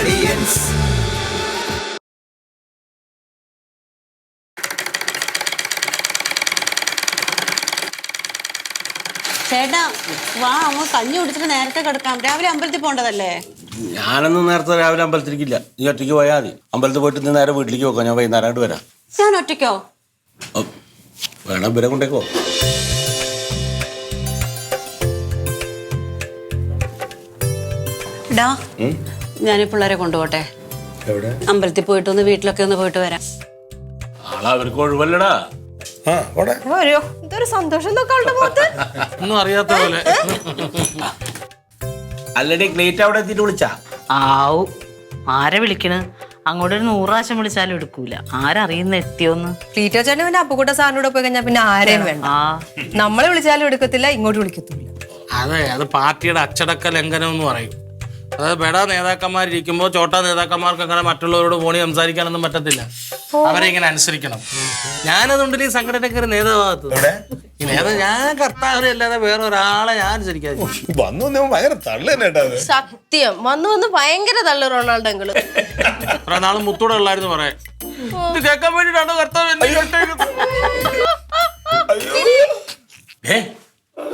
Audience. ചേട്ടാ വാ, അമ്മ കഞ്ഞി കുടിച്ചിട്ട് നേരത്തെ കിടക്കാം. രാവിലെ അമ്പലത്തിൽ പോകേണ്ടതല്ലേ? ഞാനൊന്നും നേരത്തെ രാവിലെ അമ്പലത്തിലേക്കില്ല. നീ ഒറ്റയ്ക്ക് പോയാൽ മതി. അമ്പലത്തിൽ പോയിട്ട് നീ നേരെ വീട്ടിലേക്ക് പോക്കാം. ഞാൻ വൈകുന്നേരമായിട്ട് വരാം. ഞാൻ ഒറ്റയ്ക്കോ? വേണം ഇവരെ കൊണ്ടേക്കോ. ഡാ, ഞാൻ പിള്ളേരെ കൊണ്ടുപോട്ടെ. എവിടെ? അമ്പലത്തിൽ പോയിട്ടൊന്ന് വീട്ടിലൊക്കെ ഒന്ന് പോയിട്ട് വരാം. ആളാ അവർക്ക് ഒഴിവല്ലടാ. ഇതൊരു സന്തോഷം ഒന്നും അറിയാത്ത പോലെ. അല്ലടി ക്ലേറ്റ് അവിടെ എത്തിയിട്ട് വിളിച്ചാ? ആവു, ആരെ വിളിക്കണ്? അങ്ങോട്ട് ഒരു 100 പ്രാവശ്യം വിളിച്ചാലും എടുക്കൂല. ആരറിയുന്ന എത്തിയോന്ന്. ക്ലീറ്റോ ചേട്ടൻ പിന്നെ അപ്പുകൂട്ട സാറിനോട് പോയി കഴിഞ്ഞാൽ പിന്നെ ആരെയും വേണ്ട. നമ്മളെ വിളിച്ചാലും എടുക്കത്തില്ല, ഇങ്ങോട്ട് വിളിക്കത്തില്ല. അതെ, അത് പാർട്ടിയുടെ അച്ചടക്ക ലംഘനം എന്ന് പറയും. അതായത് ബെടാ നേതാക്കന്മാരിയ്ക്കുമ്പോൾ ചോട്ടാ നേതാക്കന്മാർക്ക് അങ്ങനെ മറ്റുള്ളവരോട് ഫോണി സംസാരിക്കാനൊന്നും പറ്റത്തില്ല. അവരെ ഇങ്ങനെ അനുസരിക്കണം. ഞാനതുകൊണ്ട് ഈ സംഘടനയ്ക്ക് ഒരു നേതാവാകത്ത് ഈ നേതാവ് ഞാൻ കർത്താവിനെ അല്ലാതെ വേറെ ഒരാളെ ഞാൻ അനുസരിക്കാതെ ഭയങ്കര തള്ളു തന്നെ. സത്യം വന്ന് ഭയങ്കര തള്ളു റൊണാൾഡോ അങ്കിള്. കുറെ നാള് മുത്തൂടെ ഉള്ളായിരുന്നു പറയാൻ. ഇത് കേൾക്കാൻ വേണ്ടിട്ടാണോ കർത്താവ്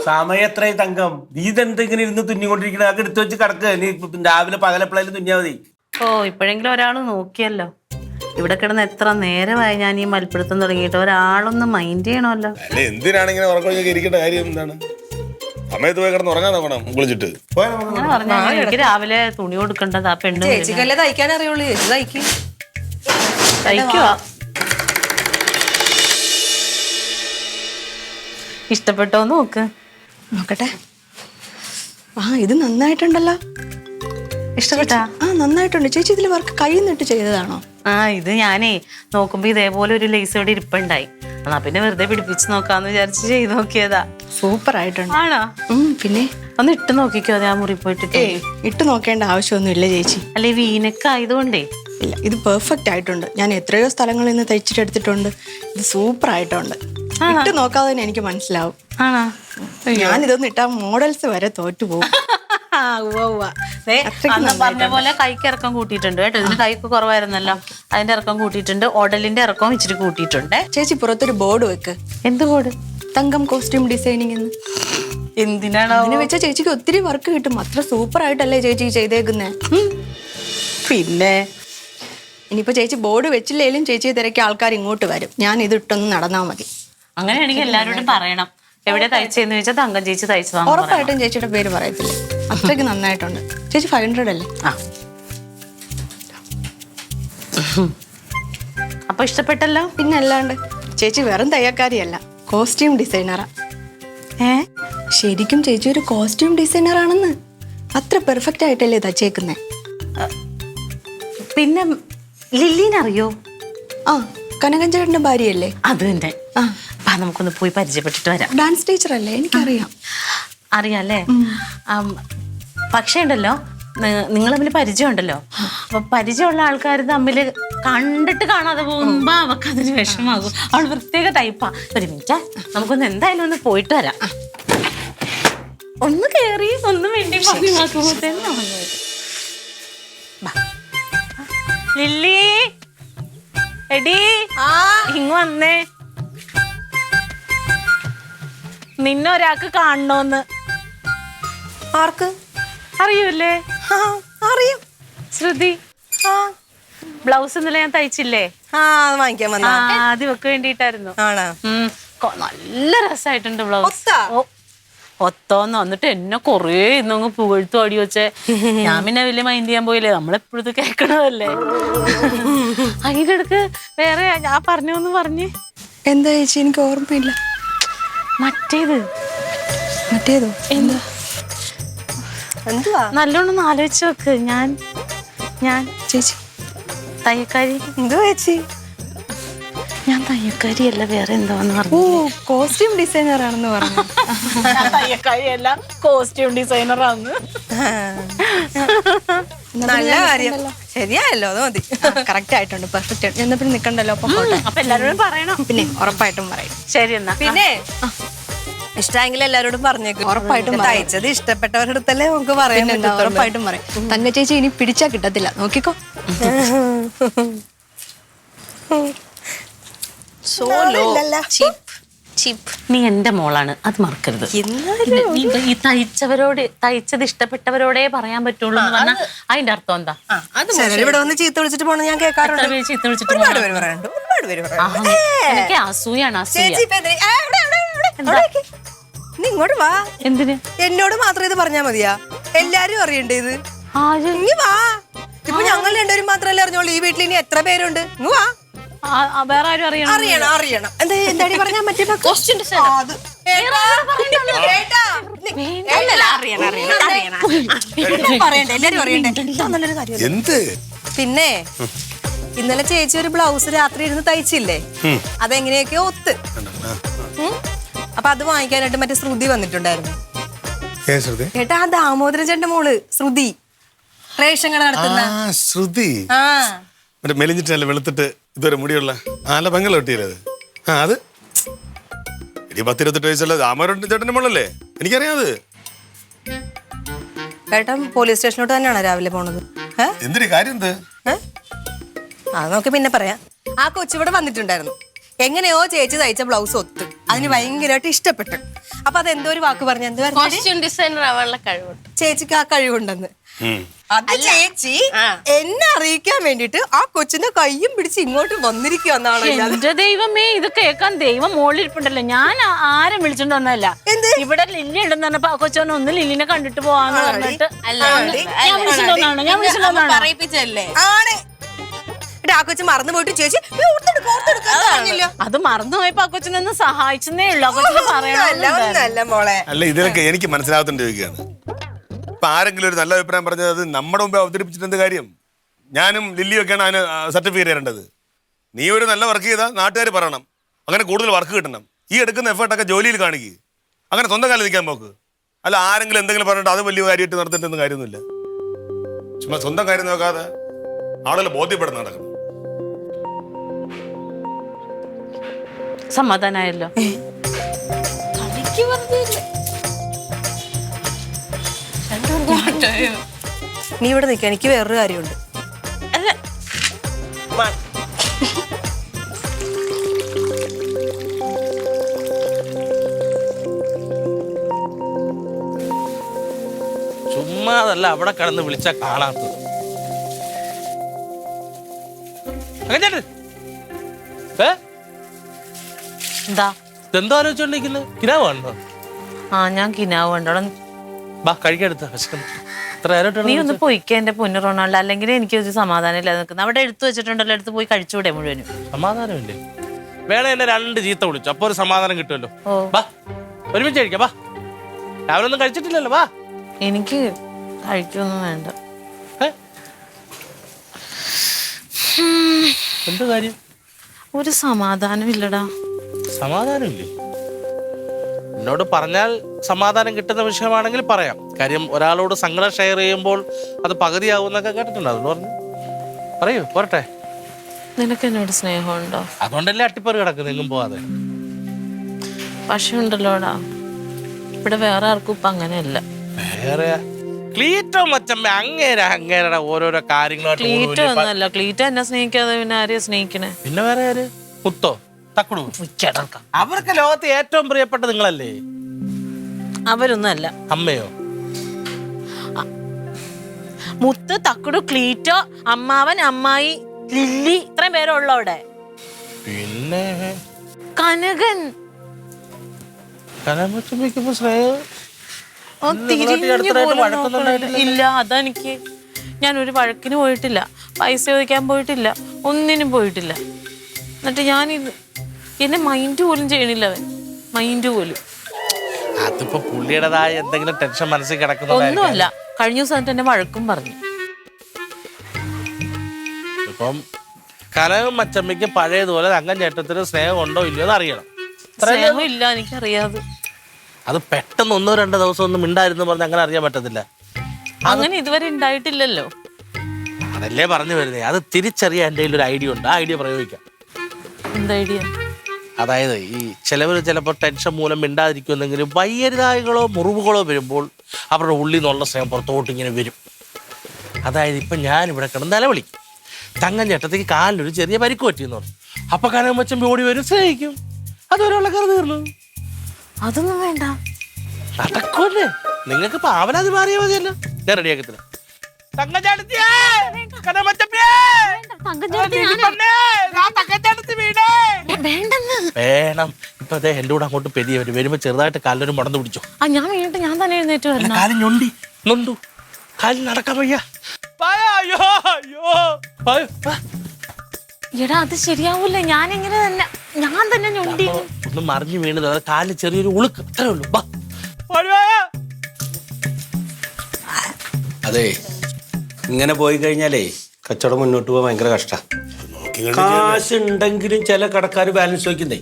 സമയത്രേ തങ്കം. നീ ഇതെന്തെങ്കിലും ഇരുന്ന് തുന്നിക്കൊണ്ടിരിക്കണ? അതൊക്കെ എടുത്തു വെച്ച് കിടക്കുക. നീ രാവിലെ പകലെപ്പോഴായാലും തുന്നിയാ മതി. ഓ, ഇപ്പോഴെങ്കിലും ഒരാൾ നോക്കിയല്ലോ. ഇവിടെ കിടന്ന് എത്ര നേരമായി ഞാൻ ഈ മൽപ്പിടുത്തം തുടങ്ങിയിട്ട്. ഒരാളൊന്ന് മൈൻഡ് ചെയ്യണമല്ലോ. എന്തിനാണ് ഇങ്ങനെ ഉറക്കം ഇരിക്കേണ്ട കാര്യം എന്താണ്? സമയത്ത് പോയി കിടന്ന് ഉറങ്ങാൻ നോക്കണം കുളിച്ചിട്ട്. അങ്ങനെ പറഞ്ഞാ എനിക്ക് രാവിലെ തുണി കൊടുക്കേണ്ടത്. ആ പെണ്ണ് ചേച്ചിക്കല്ലേ തയ്ക്കാൻ അറിയുള്ളൂ, ചേച്ചി തയ്ക്കും. തയ്ക്കുവാ. ഇഷ്ടപ്പെട്ടോ നോക്ക്. നോക്കട്ടെ. ഇത് നന്നായിട്ടുണ്ടല്ലോ. ഇഷ്ടപ്പെട്ടാ? നന്നായിട്ടുണ്ട് ചേച്ചി. ഇതിൽ വർക്ക് കൈന്നിട്ട് ചെയ്തതാണോ? ഇത് ഞാനേ നോക്കുമ്പോ ഇതേപോലെ ഒരു ലേസ് ഇവിടെ ഇരിപ്പുണ്ടായി. എന്നാ പിന്നെ വെറുതെ പിടിപ്പിച്ച് നോക്കാന്ന് വിചാരിച്ച് ചെയ്ത് നോക്കിയതാ. സൂപ്പർ ആയിട്ടുണ്ട്. ആണോ? പിന്നെ ഒന്ന് ഇട്ട് നോക്കിക്കോ. അത് ആ മുറി പോയിട്ട് ഇട്ട് നോക്കേണ്ട ആവശ്യമൊന്നും ഇല്ല ചേച്ചി. അല്ലെ വീനൊക്കെ ആയതുകൊണ്ടേ. ഇല്ല, ഇത് പെർഫെക്റ്റ് ആയിട്ടുണ്ട്. ഞാൻ എത്രയോ സ്ഥലങ്ങളിൽ നിന്ന് തയ്ച്ചിട്ടെടുത്തിട്ടുണ്ട്. ഇത് സൂപ്പർ ആയിട്ടുണ്ട്. ഇട്ട് നോക്കാതെ തന്നെ എനിക്ക് മനസ്സിലാവും. ആണോ? ഞാൻ ഇതൊന്നും ഇട്ടാ മോഡൽസ് വരെ തോറ്റുപോകും. പറഞ്ഞ പോലെ കൈക്ക് ഇറക്കം കൂട്ടിയിട്ടുണ്ട് കേട്ടോ. ഇതിന് കൈക്ക് കുറവായിരുന്നല്ലോ, അതിന്റെ ഇറക്കം കൂട്ടിയിട്ടുണ്ട്. ഓടലിന്റെ ഇറക്കം ഇച്ചിരി കൂട്ടിയിട്ടുണ്ട്. ചേച്ചി പുറത്തൊരു ബോർഡ് വെക്ക്. എന്ത് ബോർഡ്? തങ്കം കോസ്റ്റ്യൂം ഡിസൈനിങ് എന്ന്. എന്തിനാണ് അതിന് വെച്ചാൽ ചേച്ചിക്ക് ഒത്തിരി വർക്ക് കിട്ടും. അത്ര സൂപ്പർ ആയിട്ടല്ലേ ചേച്ചി ചെയ്തേക്കുന്നേ. പിന്നെ ഇനിയിപ്പോ ചേച്ചി ബോർഡ് വെച്ചില്ലേലും ചേച്ചിയെ തിരക്കി ആൾക്കാർ ഇങ്ങോട്ട് വരും. ഞാൻ ഇത് ഇട്ടൊന്ന് നടന്നാ മതി. അങ്ങനെയാണെങ്കിൽ എല്ലാവരോടും പറയണം. എവിടെ തയ്ച്ചെന്ന് ചോദിച്ചാൽ തങ്കം ചേച്ചി തയ്ച്ചതാണ്. ഉറപ്പായിട്ടും ചേച്ചിയുടെ പേര് പറയത്തില്ല. അത്രയ്ക്ക് നന്നായിട്ടുണ്ട്. ചേച്ചി 500 അല്ലേ? അപ്പൊ ഇഷ്ടപ്പെട്ടല്ലോ? പിന്നെ അല്ലാണ്ട്. ചേച്ചി വെറും തയ്യക്കാരിയല്ല, കോസ്റ്റ്യൂം ഡിസൈനറാ. ശരിക്കും ചേച്ചി ഒരു കോസ്റ്റ്യൂം ഡിസൈനർ ആണെന്ന്. അത്ര പെർഫെക്റ്റ് ആയിട്ടല്ലേ തച്ചേക്കുന്നേ. പിന്നെ ലില്ലീനറിയോ? കനകൻ ചേട്ടന്റെ ഭാര്യയല്ലേ? അത് തന്നെ. നമുക്കൊന്ന് പോയി പരിചയപ്പെട്ടിട്ട് വരാം. ഡാൻസ് ടീച്ചർ അല്ലേ? എനിക്കറിയാം. അറിയാല്ലേ? പക്ഷേ ഉണ്ടല്ലോ, നിങ്ങൾ തമ്മിൽ പരിചയം ഉണ്ടല്ലോ. അപ്പൊ പരിചയമുള്ള ആൾക്കാർ തമ്മിൽ കണ്ടിട്ട് കാണാതെ പോകുമ്പോ അവർക്ക് അതിന് വിഷമാകും. അവൾ പ്രത്യേക ടൈപ്പാ. ഒരു മിനിറ്റ്, നമുക്കൊന്ന് എന്തായാലും ഒന്ന് പോയിട്ട് വരാം. ഒന്ന് കേറി ഒന്നും വേണ്ടി ലില്ലി, എടി ഇങ്ങ് വന്നേ. നിന്നൊരാൾക്ക് കാണണോന്ന്. ആർക്ക്? അറിയൂല്ലേ? അറിയും. ശ്രുതി. ബ്ലൗസ് ഇന്നലെ ഞാൻ തയ്ച്ചില്ലേ? വാങ്ങിക്കാൻ വന്ന ആദ്യം ഒക്കെ വേണ്ടിട്ടായിരുന്നു. നല്ല രസമായിട്ടുണ്ട് ബ്ലൗസ്. ഒത്തോന്ന് വന്നിട്ട് എന്നെ കൊറേ ഇന്നങ്ങ് പുകഴ്ത്തു അടി വെച്ചേ. ഞാൻ പിന്നെ വലിയ മൈൻഡ് ചെയ്യാൻ പോയില്ലേ, നമ്മളെപ്പോഴും കേൾക്കണതല്ലേ. അതിന്റെ അടുക്ക് വേറെ ഞാൻ പറഞ്ഞോന്ന് പറഞ്ഞ്. എന്താ ചേച്ചി? എനിക്ക് ഓർമ്മയില്ല. മറ്റേതോ എന്താ? എന്തുവാ? നല്ലോണം ആലോചിച്ച് നോക്ക്. ഞാൻ ചേച്ചി തയ്യക്കാരി. എന്തോ ചേച്ചി? ഞാൻ തയ്യക്കാരിയല്ല, വേറെ എന്താന്ന് പറഞ്ഞു. കോസ്റ്റ്യൂം ഡിസൈനർ ആണെന്ന് പറഞ്ഞു. തയ്യക്കാരിയല്ല, കോസ്റ്റ്യൂം ഡിസൈനറാന്ന്. നല്ല കാര്യം. ശരിയായല്ലോ, അത് മതി. കറക്റ്റ് ആയിട്ടുണ്ട്, പെർഫെക്റ്റ് ആയിട്ട്. എന്നാ പിന്നെ നിക്കണ്ടല്ലോ. അപ്പൊ എല്ലാരോടും പറയണം. പിന്നെ ഉറപ്പായിട്ടും പറയും. ശരി എന്നാ. പിന്നെ ഇഷ്ടമെങ്കിൽ എല്ലാരോടും പറഞ്ഞേക്കും. ഉറപ്പായിട്ടും പറയാം. തയ്ച്ചത് ഇഷ്ടപ്പെട്ടവരുടെ അടുത്തല്ലേ നമുക്ക് പറയാൻ പിന്നെന്താ, പറ്റത്തുള്ളൂ. ഉറപ്പായിട്ടും പറയും. തന്നെ ചേച്ചി ഇനി പിടിച്ചാ കിട്ടത്തില്ല, നോക്കിക്കോ. നീ എന്റെ മോളാണ്, അത് മറക്കരുത്. നീ ഈ തയ്ച്ചത് ഇഷ്ടപ്പെട്ടവരോടേ പറയാൻ പറ്റുള്ളൂ എന്ന് പറഞ്ഞാൽ അതിന്റെ അർത്ഥം എന്താ? ചിലര് ഇവിടെ വന്ന് ചീത്ത വിളിച്ചിട്ട് പോണ ഞാൻ കേൾക്കാറുണ്ട്. എത്ര പേര് ചീത്ത വിളിച്ചിട്ട് ഒരുപാട് പേര് പറയാറുണ്ട്, ഒരുപാട് പേര് പറയാറുണ്ട്. എനിക്ക് അസൂയാണ്, അസൂയ. ചേച്ചി ഇപ്പൊ എന്തിന്? അവിടെ നിക്ക്. നീ ഇങ്ങോട്ട് വാ. എന്തിന്? എന്നോട് മാത്രം ഇത് പറഞ്ഞാ മതിയാ? എല്ലാരും അറിയണ്ടേ ഇത്? ആര്? ഇങ്ങ് വാ. ഇപ്പൊ ഞങ്ങൾ രണ്ടുപേരും മാത്രമല്ലേ അറിഞ്ഞോളൂ. ഈ വീട്ടിൽ ഇനി എത്ര പേരുണ്ട്? ഇങ്ങ് വാ. വേറെ ആരും അറിയണം? അറിയണം, അറിയണം. എന്താടി പറഞ്ഞാ മറ്റേ എന്ത് പിന്നെ ഇന്നലെ ചേച്ചി ഒരു ബ്ലൗസ് രാത്രി ഇരുന്ന് തയ്ച്ചില്ലേ? അതെങ്ങനെയൊക്കെയോ ഒത്ത്. അപ്പൊ അത് വാങ്ങിക്കാനായിട്ട് മറ്റേ ശ്രുതി വന്നിട്ടുണ്ടായിരുന്നു. ചേട്ടാ, ആ ദാമോദരൻ ചേട്ടന്റെ മോള് ശ്രുതി, റേഷൻ കട നടത്തുന്ന ശ്രുതി. ആ മറ്റേ മെലിഞ്ഞിട്ടല്ലേ വെളുത്തിട്ട് ഇതുവരെ മുടിയുള്ള നല്ല ഭംഗിയുള്ള കുട്ടിയല്ലേ അത്? അത് 10-28 വയസ്സുള്ള ദാമോദരൻ ചേട്ടന്റെ മോളല്ലേ? എനിക്കറിയാം അത്. ചേട്ടൻ പോലീസ് സ്റ്റേഷനിലോട്ട് തന്നെയാണോ രാവിലെ പോണത്? എന്തിനു കാര്യം എന്ത്? അത് നമുക്ക് പിന്നെ പറയാം. ആ കൊച്ചിവിടെ വന്നിട്ടുണ്ടായിരുന്നു. എങ്ങനെയോ ചേച്ചി തയ്ച്ച ബ്ലൗസ് ഒത്ത്, അതിന് ഭയങ്കരമായിട്ട് ഇഷ്ടപ്പെട്ടു. അപ്പൊ അതെന്തോ ഒരു വാക്ക് പറഞ്ഞു, എന്ത് ഡിസൈനർ ആവാനുള്ള കഴിവുണ്ട് ചേച്ചിക്ക്. ആ കഴിവുണ്ടെന്ന് അത് ചേച്ചി എന്നെ അറിയിക്കാൻ വേണ്ടിട്ട് ആ കൊച്ചിന്റെ കയ്യും പിടിച്ച് ഇങ്ങോട്ട് വന്നിരിക്കുവെന്നാണോ? എന്റെ ദൈവമേ, ഇത് കേൾക്കാൻ ദൈവം മോളിരിപ്പുണ്ടല്ലോ. ഞാൻ ആരും വിളിച്ചോണ്ട് വന്നതല്ല. ഇവിടെ ലില്ലി ഉണ്ടെന്ന് പറഞ്ഞപ്പോ ആ കൊച്ചോനെ ഒന്ന് ലില്ലിനെ കണ്ടിട്ട് പോവാന്ന് പറഞ്ഞിട്ട് ഞാൻ വിളിച്ചിട്ടുണ്ടാണ്. പറയിപ്പിച്ചല്ലേ? ആണ്. ആ കൊച്ചു മറന്നു പോയിട്ട് ചേച്ചി അത് മറന്നുപോയപ്പോ ആ കൊച്ചിനൊന്ന് സഹായിച്ചെന്നേ ഉള്ളു. ആ കൊച്ചിന് പറയണല്ല മോളെ. അല്ല, ഇതിലൊക്കെ എനിക്ക് മനസ്സിലാവാത്തോണ്ട് ചോദിക്കുകയാണ്. ഇപ്പൊ ആരെങ്കിലും ഒരു നല്ല അഭിപ്രായം പറഞ്ഞത് അത് നമ്മുടെ മുമ്പ് അവതരിപ്പിച്ചിട്ട് എന്ത് കാര്യം? ഞാനും ലില്ലിയൊക്കെയാണ് അതിന് സർട്ടിഫിക്കറ്റ് തരേണ്ടത്. നീ ഒരു നല്ല വർക്ക് ചെയ്താൽ നാട്ടുകാർ പറയണം, അങ്ങനെ കൂടുതൽ വർക്ക് കിട്ടണം. ഈ എടുക്കുന്ന എഫേർട്ടൊക്കെ ജോലിയിൽ കാണിക്കുക. അങ്ങനെ സ്വന്തം കാലം നിൽക്കാൻ നോക്ക്. അല്ല, ആരെങ്കിലും എന്തെങ്കിലും പറഞ്ഞിട്ട് അത് വലിയ കാര്യമായിട്ട് നടത്തിയിട്ടൊന്നും കാര്യമൊന്നുമില്ല. ചുമ്മാ സ്വന്തം കാര്യം നോക്കാതെ ആളുകൾ ബോധ്യപ്പെടുന്ന നടക്കണം. സമാധാനായല്ലോ. നീ ഇവിടെ നിൽക്കുക, എനിക്ക് വേറൊരു കാര്യമുണ്ട്. ചുമ്മാ അതല്ല അവിടെ കിടന്ന് വിളിച്ച കാണാത്തത്. എന്താ എന്തോ ആലോചിച്ചോണ്ടിരിക്കുന്നത്? കിനാവാണോ? ഞാൻ കിനാവ് കണ്ടോളാം. ബാ കഴിക്കെടുത്ത. നീ ഒന്ന് പൊയ്ക്ക എന്റെ പൊന്നു റൊണാൾഡോ, അല്ലെങ്കിൽ എനിക്കൊരു സമാധാനം ഇല്ലാതെ നിൽക്കുന്നത്. അവിടെ എടുത്തു വെച്ചിട്ടുണ്ടല്ലോ, എടുത്ത് പോയി കഴിച്ചുകൂടെ മുഴുവനും? സമാധാനമില്ലേ? വേണേ എന്നെ 2 ചീത്ത വിളിച്ചു, അപ്പൊ ഒരു സമാധാനം കിട്ടുമല്ലോ. ബാ ഒരുമിച്ച് കഴിക്കാം. ബാ, രാവിലെ ഒന്നും കഴിച്ചിട്ടില്ലല്ലോ. ബാ. എനിക്ക് കഴിക്കൊന്നും വേണ്ട. എന്ത് കാര്യം? ഒരു സമാധാനം ഇല്ലടാ. സമാധാനമില്ലേ? എന്നോട് പറഞ്ഞാൽ സമാധാനം കിട്ടുന്ന വിഷയമാണെങ്കിൽ പറയാം. കാര്യം ഒരാളോട് സങ്കടം ഷെയർ ചെയ്യുമ്പോൾ അത് പകുതിയാവുന്നൊക്കെ കേട്ടിട്ടുണ്ട്. അതുകൊണ്ട് പറഞ്ഞു പറയൂ, പോരട്ടെ. നിനക്ക് എന്നോട് സ്നേഹമുണ്ടോ? അതുകൊണ്ടല്ലേ അട്ടിപ്പറി കിടക്കുന്നത് എങ്ങും പോവാതെ. പക്ഷെ ഉണ്ടല്ലോടാ, ഇവിടെ വേറെ ആർക്കും ഇപ്പൊ അങ്ങനെയല്ല. വേറെ ക്ലീറ്റോ മച്ചമ്മ അങ്ങേരുടെ ഓരോരോ കാര്യങ്ങളായിട്ട്. ക്ലീറ്റോ ഒന്നല്ല, ക്ലീറ്റോ എന്നെ സ്നേഹിക്കാതെ പിന്നെ ആരെയാ സ്നേഹിക്കണേ? പിന്നെ വേറെ ആര്? മുത്തോ തക്കുടു? അവർക്ക് ലോകത്ത് ഏറ്റവും പ്രിയപ്പെട്ട നിങ്ങളല്ലേ? അവരൊന്നും അല്ല. അമ്മയോ? മുത്ത്, തക്കുടു, ക്ലീറ്റോ, അമ്മാവൻ, അമ്മായി, ലില്ലി, ഇത്രയും പേരുള്ളൂ അവിടെ. പിന്നെ കനകൻ. കനകമ്മ സ്നേഹം ഇല്ല. അതെനിക്ക്, ഞാൻ ഒരു വഴക്കിന് പോയിട്ടില്ല, പൈസ ചോദിക്കാൻ പോയിട്ടില്ല, ഒന്നിനും പോയിട്ടില്ല. എന്നിട്ട് ഞാനിത് എന്നെ മൈൻഡ് പോലും ചെയ്യണില്ല അവൻ, മൈൻഡ് പോലും. അതിപ്പോ പുള്ളിയുടേതായ എന്തെങ്കിലും ടെൻഷൻ മനസ്സിൽ ഒന്നുമല്ല. കഴിഞ്ഞ ദിവസം എന്നെ വഴക്കും പറഞ്ഞു. ഇപ്പം കനകം മച്ചമ്മയ്ക്ക് പഴയതുപോലെ തങ്കം ചേട്ടത്തിന് സ്നേഹം ഉണ്ടോ ഇല്ലയോ എന്ന് അറിയണം. സ്നേഹം ഇല്ല, എനിക്കറിയാതെ. അത് പെട്ടെന്ന് 1-2 ദിവസം ഒന്നും മിണ്ടായിരുന്നു പറഞ്ഞ് അങ്ങനെ അറിയാൻ പറ്റത്തില്ല. അങ്ങനെ ഇതുവരെ ഉണ്ടായിട്ടില്ലല്ലോ. അതല്ലേ പറഞ്ഞു വരുന്നേ. അത് തിരിച്ചറിയാൻ എൻ്റെ ഒരു ഐഡിയ ഉണ്ട്. ആ ഐഡിയ പ്രയോഗിക്കാം. എന്ത് ഐഡിയ? അതായത് ഈ ചിലവർ ചിലപ്പോൾ ടെൻഷൻ മൂലം മിണ്ടാതിരിക്കുമെന്നെങ്കിലും വയ്യരുതായികളോ മുറിവുകളോ വരുമ്പോൾ അവരുടെ ഉള്ളിൽ നിന്നുള്ള സ്നേഹം പുറത്തോട്ട് ഇങ്ങനെ വരും. അതായത് ഇപ്പം ഞാനിവിടെ കിടന്ന് നിലവിളിക്കും, തങ്ങൻ ചേട്ടത്തേക്ക് കാലിലൊരു ചെറിയ പരിക്ക് പറ്റിയെന്ന് പറഞ്ഞു. അപ്പം കനകമ്മച്ചൻ ഓടി വരും, സ്നേഹിക്കും. അതുവരെയുള്ള കറ തീർന്നു. അതൊന്നും വേണ്ട. നടക്കൂല്ലേ? നിങ്ങൾക്ക് പാവലാതി മാറിയാൽ മതിയല്ലോ. ഞാൻ റെഡിയാക്കത്തില്ല. വേണം. ഇപ്പൊ അതെ എന്റെ കൂടെ അങ്ങോട്ട് പെരിയ വരും. വരുമ്പോ ചെറുതായിട്ട് കാലിലൊരു മുടന്ന് പിടിച്ചോ. ഞാൻ വീണ്ടും ഞാൻ തന്നെ എഴുന്നേറ്റ് വരണം. കാലിൽ നൊണ്ടു കാലിൽ നടക്കാൻ വയ്യ. എടാ അത് ശരിയാവൂല. ഞാൻ തന്നെ ഞൊണ്ടി. ഒന്ന് മറിഞ്ഞു വീണത്, അത് കാലിൽ ചെറിയൊരു ഉളുക്ക്, അത്രേ ഉള്ളൂ. അതെ, ഇങ്ങനെ പോയി കഴിഞ്ഞാലേ കച്ചവടം മുന്നോട്ട് പോകാൻ ഭയങ്കര കഷ്ടാ. കാശ് ഉണ്ടെങ്കിലും ചില കടക്കാർ ബാലൻസ് വയ്ക്കുന്നേ.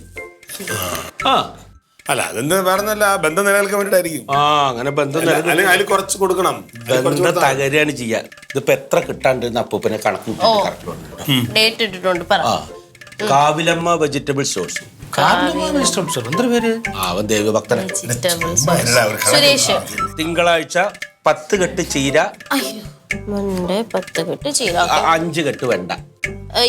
അല്ല, അതെന്താ വേറൊന്നല്ല, ബന്ധം നിലനിൽക്കാൻ വേണ്ടിട്ടായിരിക്കും. അങ്ങനെ ബന്ധം അല്ലെങ്കിൽ അതിൽ കുറച്ച് കൊടുക്കണം. ബന്ധം തകരുകയാണ് ചെയ്യാ. ഇതിപ്പോ എത്ര കിട്ടാണ്ട് അപ്പൂപ്പനെ കണക്ക് ഡേറ്റ് ഇട്ടിട്ടുണ്ട് പറ. Kavilamma vegetable stores. എന്താ പേര്? അവൻ ദേവഭക്തന. സുരേഷ്. തിങ്കളാഴ്ച 10 കെട്ട് ചീര, മുണ്ടേ 10 കെട്ട് ചീര. 5 കെട്ട് വെണ്ട.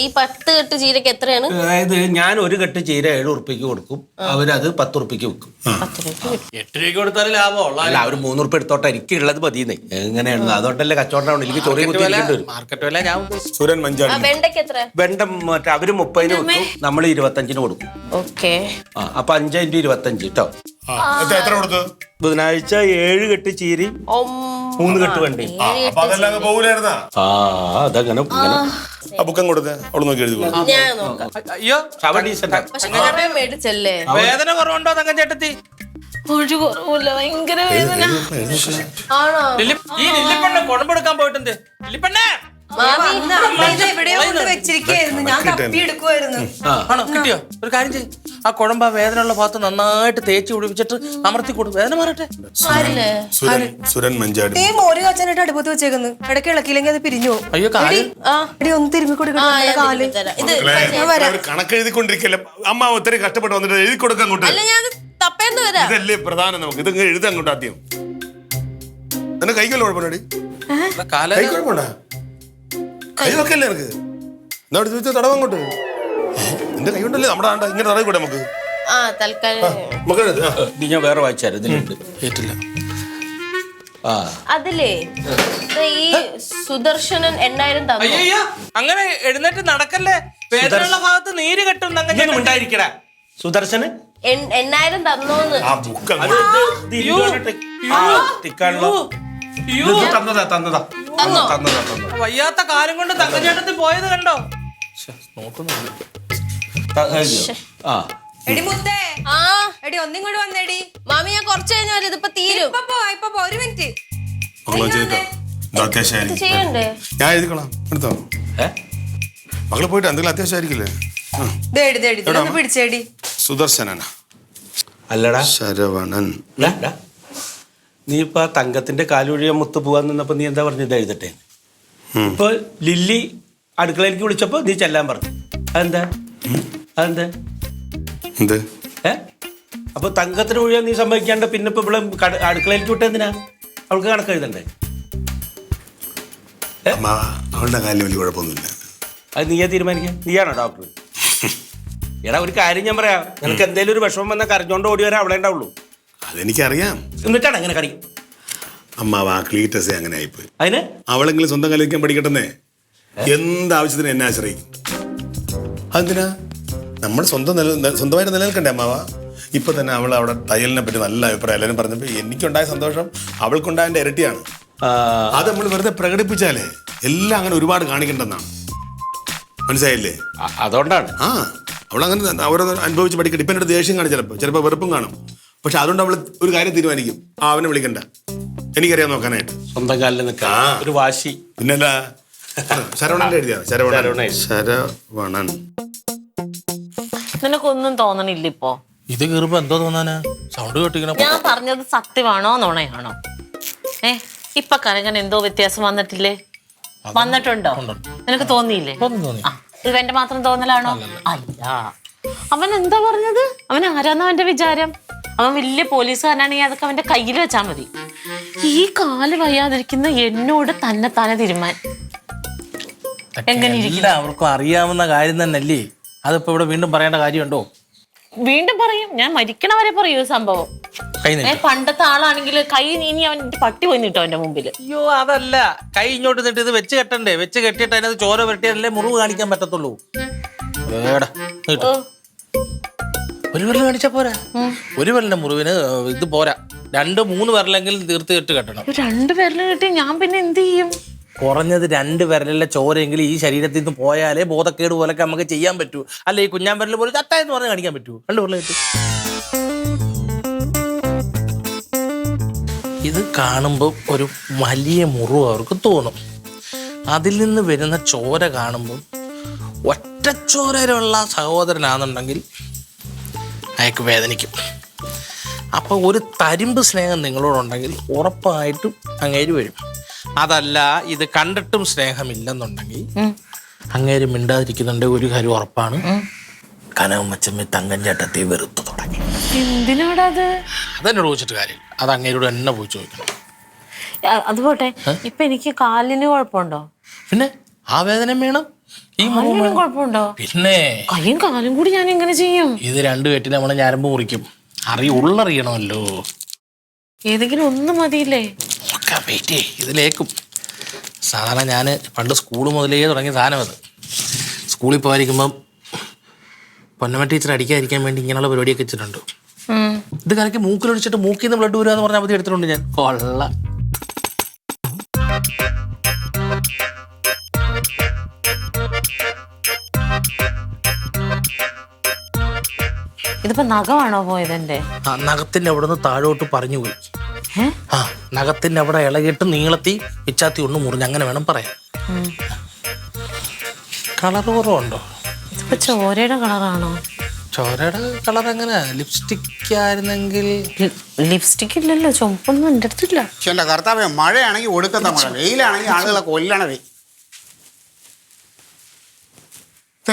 ഈ 10 കെട്ട് ചീരക്ക് എത്രയാണ്? അതായത് ഞാൻ 1 കെട്ട് ചീര 7 ഉറുപ്പിക്ക് കൊടുക്കും, അവരത് 10 ഉറുപ്പിക്ക് വെക്കും. 8 രൂപ കൊടുത്താലും ലാഭമുള്ള. അല്ല, അവര് 3 ഉറുപ്പ് എടുത്തോട്ടെ, എനിക്ക് ഉള്ളത് മതിയെന്നേ. എങ്ങനെയാണ്? അതുകൊണ്ടല്ലേ കച്ചവടം. എനിക്ക് ചൊറിയ മാർക്കറ്റ് വില ഞാൻ സുരൻ മഞ്ചാടി. വെണ്ടയ്ക്ക് എത്ര? വെണ്ട മറ്റേ അവര് 30 വെക്കും, നമ്മൾ 25 കൊടുക്കും. ഓക്കെ. അപ്പൊ 5 × 25 കേട്ടോ. എത്ര കൊടുത്തു? ബുധനാഴ്ച 7 കെട്ട് ചീരി, 3 കെട്ട് വെണ്ടയും. അതെല്ലാം പോകൂലായിരുന്നാ? അതങ്ങനെ ആ ബുക്കം കൊടുത്തേ, അവള് നോക്കി എഴുതി കൊടുത്തു. ഞാൻ നോക്കാം. അയ്യോ, പക്ഷെ ഞാൻ മേടിച്ചല്ലേ. വേദന കുറവുണ്ടോ തങ്കം ചേട്ടത്തി? ഒരു കുറവില്ല, ഭയങ്കര വേദന. ആണോ? ഈ ലില്ലിപ്പണ്ണ കുഴമ്പെടുക്കാൻ പോയിട്ടുണ്ട്. ലില്ലിപ്പണ്ണേ എവിടെയോ കൊണ്ട് വെച്ചിരിക്കുകയായിരുന്നു, ഞാൻ തപ്പി എടുക്കുമായിരുന്നു. ആണോ? കിട്ടിയോ? ഒരു കാര്യം ചെയ്യും, ആ കുഴമ്പ് ആ വേദന ഉള്ള ഭാഗത്ത് നന്നായിട്ട് തേച്ച് പിടിപ്പിച്ചിട്ട് അമർത്തി കൊടുക്കും, വേദന മാറട്ടെ. സുരൻ മഞ്ചാടി. മോര് കാച്ചാനായിട്ട് അടുപ്പത്ത് വെച്ചേക്കുന്നു. ഇടയ്ക്ക് ഇളക്കിയില്ലെങ്കിൽ അത് പിരിഞ്ഞു പോകും. അയ്യോ, കാല് എടി ഒന്ന് തിരുമ്മി കൊടുക്കണം കാല്. ഇത് കണക്ക് എഴുതിക്കൊണ്ടിരിക്കല്ലേ അമ്മ? ഒത്തിരി കഷ്ടപ്പെട്ട് വന്നിട്ട് എഴുതി കൊടുക്കാൻ അങ്ങോട്ട്. അല്ല, ഞാൻ തപ്പേന്ന് വരാം. ഇതല്ലേ പ്രധാനം നമുക്ക്. ഇത് എഴുതാൻ അങ്ങോട്ട് ആദ്യം. എന്നെ കൈക്കല്ലോ കുഴപ്പമില്ലടി. കാല കൈ കുഴപ്പമുണ്ടാ? കൈ വെക്കല്ലേ എനിക്ക്? എന്നാ ചോദിച്ചാൽ തടവ് അങ്ങോട്ട്. എന്റെ കൈ കൊണ്ടല്ലേ നമ്മുടെ ആണ്ട ഇങ്ങനെ തടവി കൂടെ നമുക്ക്. തൽക്കാലം ഇത് ഞാൻ വേറെ വായിച്ചായിരുന്നു, ഇതിലുണ്ട്. ഏറ്റില്ല. അതിലേ ഈ സുദർശനൻ 8000 തന്നു. അയ്യോ, അങ്ങനെ എഴുന്നേറ്റ് നടക്കല്ലേ, വേദനയുള്ള ഭാഗത്ത് നീര് കെട്ടും. തങ്കം ഉണ്ടായിരിക്കടാ സുദർശന് 8000 തന്നോന്ന്. ആ ബുക്ക് തന്നതാ. വയ്യാത്ത കാലം കൊണ്ട് തങ്കം ചേട്ടത്തി പോയത് കണ്ടോ? നോക്കുന്നുണ്ട്. എടി മുത്തേ, ആ എടി ഒന്നും കൂടി വന്നേടി. മാമി, ഞാൻ കുറച്ച് കഴിഞ്ഞ വരെ ഇതിപ്പോ തീരും. ഇപ്പൊ 1 മിനിറ്റ് അത്യാവശ്യം ചെയ്യണ്ടേ? ഞാൻ എഴുതിക്കോളാം. എടുത്തോ. മകള് പോയിട്ട് എന്തെങ്കിലും അത്യാവശ്യമായിരിക്കില്ലേ? പിടിച്ചേടി. സുദർശനൻ അല്ലടാ ശരവണൻ. നീ ഇപ്പൊ തങ്കത്തിന്റെ കാലൊഴിയ മുത്ത് പോവാൻ നിന്നപ്പോ നീ എന്താ പറഞ്ഞത്? എഴുതട്ടെ. ഇപ്പൊ ലില്ലി അടുക്കളയിലേക്ക് വിളിച്ചപ്പോ നീ ചെല്ലാൻ പറഞ്ഞു. അതെന്താ? എന്ത്? അപ്പൊ തങ്കത്തിന് ഒഴിയാൻ നീ സമ്മതിക്കാണ്ട് പിന്നെ ഇപ്പൊ ഇവിടെ അടുക്കളയിലേക്ക് വിട്ട എന്തിനാ? അവൾക്ക് കണക്ക് എഴുതണ്ടേ? അവളുടെ കാലിൽ വലിയ കുഴപ്പമൊന്നുമില്ല. അത് നീയാ തീരുമാനിക്കുക. നീയാണോ ഡോക്ടർ? എടാ, ഒരു കാര്യം ഞാൻ പറയാം. നിനക്ക് എന്തെങ്കിലും ഒരു വിഷമം വന്നാൽ കരഞ്ഞോണ്ട് ഓടി വരാൻ അവിടെ ഉണ്ടാവുള്ളൂ. അതെനിക്കറിയാം. എന്നിട്ടാണ് അങ്ങനെ കറി അമ്മാവ് ആ ക്ലീറ്റസേ അങ്ങനെ ആയിപ്പോയി. അതിന് അവളെങ്കിലും സ്വന്തം കലിക്കാൻ പഠിക്കട്ടെന്നേ. എന്താവശ്യത്തിന് എന്നെ ആശ്രയിക്കും. അതെന്തിനാ? നമ്മൾ സ്വന്തമായിട്ട് നിലനിൽക്കണ്ടേ അമ്മാവ? ഇപ്പൊ തന്നെ അവൾ അവിടെ തയ്യലിനെ പറ്റി നല്ല അഭിപ്രായം എല്ലാവരും പറഞ്ഞപ്പോൾ എനിക്കുണ്ടായ സന്തോഷം അവൾക്കുണ്ടായതിന്റെ ഇരട്ടിയാണ്. അത് നമ്മൾ വെറുതെ പ്രകടിപ്പിച്ചാലേ എല്ലാം അങ്ങനെ ഒരുപാട് കാണിക്കണ്ടെന്നാണ്. മനസ്സിലായില്ലേ? അതുകൊണ്ടാണ് അവളങ്ങനെ ഓരോന്ന് അനുഭവിച്ച് പഠിക്കട്ടെ. ഇപ്പം എൻ്റെ ദേഷ്യം കാണും, ചിലപ്പോൾ വെറുപ്പും കാണും. പക്ഷെ അതുകൊണ്ട് അവൾ ഒരു കാര്യം തീരുമാനിക്കും, അവനെ വിളിക്കണ്ട, എനിക്കറിയാൻ നോക്കാനായിട്ട്. സ്വന്തം കാലിൽ നിൽക്കാം, ഒരു വാശി. പിന്നല്ല, ശരവണന്റെ എഴുതിയാ ശരവണൻ. നിനക്കൊന്നും തോന്നണില്ല ഇപ്പോ? ഇത് കയറുമ്പോ എന്തോ തോന്നാനാ? സൗണ്ട് കേട്ടിങ്ങനെ. ഞാൻ പറഞ്ഞത് സത്യമാണോ നുണയാണോ? ഇപ്പൊ കനകൻ എന്തോ വ്യത്യാസം വന്നിട്ടില്ലേ? വന്നിട്ടുണ്ടോ? നിനക്ക് തോന്നിയില്ലേ? ഇത് എന്റെ മാത്രം തോന്നലാണോ? അല്ല, അവൻ എന്താ പറഞ്ഞത്? അവൻ ആരാന്ന അവന്റെ വിചാരം? അവൻ വലിയ പോലീസുകാരനാണെങ്കിൽ അതൊക്കെ അവന്റെ കയ്യിൽ വെച്ചാൽ മതി. ഈ കാല് വയ്യാതിരിക്കുന്ന എന്നോട് തന്നെ തീരുമാനം എങ്ങനെ ഇരിക്കും? എല്ലാവർക്കും അറിയാവുന്ന കാര്യം തന്നെയല്ലേ, അതിപ്പോ ഇവിടെ വീണ്ടും പറയേണ്ട കാര്യമുണ്ടോ? വീണ്ടും പറയും, ഞാൻ മരിക്കണവരെ പറയൂ സംഭവം. പണ്ടത്തെ ആളാണെങ്കിൽ കൈ ഇനി അവന്റെ പട്ടി പോയി നിട്ടോ അവന്റെ മുമ്പിൽ. അയ്യോ അതല്ല, കൈ ഇങ്ങോട്ട് നിട്ട് ഇത് വെച്ച് കെട്ടണ്ടേ? വെച്ച് കെട്ടിയിട്ട് അതിനകത്ത് ചോര വരട്ടിയാലല്ലേ മുറിവ് കാണിക്കാൻ പറ്റത്തുള്ളൂ. ഒരു വിരൽ കാണിച്ചാ പോരാ, ഒരു വിരലിന്റെ മുറിവിന് ഇത് പോരാ, 2-3 വിരലെങ്കിലും തീർത്ത് കെട്ട് കെട്ടണം. 2 വിരലും കിട്ടി ഞാൻ പിന്നെ എന്ത് ചെയ്യും? കുറഞ്ഞത് 2 വിരലിലെ ചോരെങ്കിലും ഈ ശരീരത്തിൽ നിന്ന് പോയാലേ ബോധക്കേട് പോലൊക്കെ നമുക്ക് ചെയ്യാൻ പറ്റൂ. അല്ലെ ഈ കുഞ്ഞാൻ വിരൽ പോലെ ചത്തായെന്ന് പറഞ്ഞ് കാണിക്കാൻ പറ്റൂ? 2 വിരൽ കിട്ടി. ഇത് കാണുമ്പോൾ ഒരു വലിയ മുറിവ് അവർക്ക് തോന്നും. അതിൽ നിന്ന് വരുന്ന ചോര കാണുമ്പോൾ ഒറ്റച്ചോരയുള്ള സഹോദരനാണെന്നുണ്ടെങ്കിൽ അയാൾക്ക് വേദനിക്കും. അപ്പോൾ ഒരു തരിമ്പ് സ്നേഹം നിങ്ങളോടുണ്ടെങ്കിൽ ഉറപ്പായിട്ടും അങ്ങേര് വരും. അതല്ല ഇത് കണ്ടിട്ടും സ്നേഹമില്ലെന്നുണ്ടെങ്കിൽ അങ്ങേര് മിണ്ടാതിരിക്കുന്നുണ്ട്. ഒരു കാര്യം ഉറപ്പാണ്, കനകമ്മച്ചമ്മ തങ്കൻ ചേട്ടത്തെ വെറുത്തു തുടങ്ങി. എന്തിനാടത്? അതെന്നോട് ചോദിച്ചിട്ട് കാര്യം, അത് അങ്ങേരോട് എന്നെ പോയി ചോദിക്കണം. അതുപോട്ടെ, ഇപ്പൊ എനിക്ക് കാലിന് കുഴപ്പമുണ്ടോ? പിന്നെ ആ വേദന വേണം, ഈ മുറിവ് കുഴപ്പമുണ്ടോ? പിന്നെ കൈയും കാലും കൂടി ഞാൻ എങ്ങനെ ചെയ്യും? ഇത് 2 കെട്ടി നമ്മളെ ഞരമ്പ് മുറിക്കും. ഉള്ളറിയണമല്ലോ. ഏതെങ്കിലും ഒന്ന് മതിയില്ലേ? വെയിറ്റ്, ഇതിലേക്കും സാധാരണ ഞാൻ പണ്ട് സ്കൂൾ മുതലേ തുടങ്ങിയ സാധനം അത്. സ്കൂളിൽ പോയിരിക്കുമ്പം പൊന്നമ്മ ടീച്ചർ അടിക്കാതിരിക്കാൻ വേണ്ടി ഇങ്ങനെയുള്ള പരിപാടിയൊക്കെ വെച്ചിട്ടുണ്ട്. ഇത് കലക്കി മൂക്കിലൊഴിച്ചിട്ട് മൂക്കിൽ നിന്ന് ബ്ലഡ് വരിക പറഞ്ഞ അവധി എടുത്തിട്ടുണ്ട് ഞാൻ. കൊള്ള ഇതിപ്പോ നഖമാണോ പോയത് എന്റെ? നഖത്തിന്റെ അവിടെ നിന്ന് താഴോട്ട് പറഞ്ഞു പോയി. നഖത്തിന്റെ അവിടെ ഇളകിയിട്ട് നീളത്തി പിച്ചാത്തി ഒന്ന് മുറിഞ്ഞ്, അങ്ങനെ വേണം പറയാൻ. കളർ കുറവുണ്ടോ? ഇതിപ്പോ ചോരയുടെ കളറാണോ? ചോരയുടെ കളർ എങ്ങനെ? ലിപ്സ്റ്റിക് ആയിരുന്നെങ്കിൽ. ലിപ്സ്റ്റിക് ഇല്ലല്ലോ, ചുമപ്പൊന്നും എൻ്റെ അടുത്തില്ല. പക്ഷെ എന്റെ കർത്താവേ, മഴയാണെങ്കിൽ ഒടുക്കത്ത മഴ, വെയിലാണെങ്കിൽ ആളുകളെ കൊല്ലണവേ.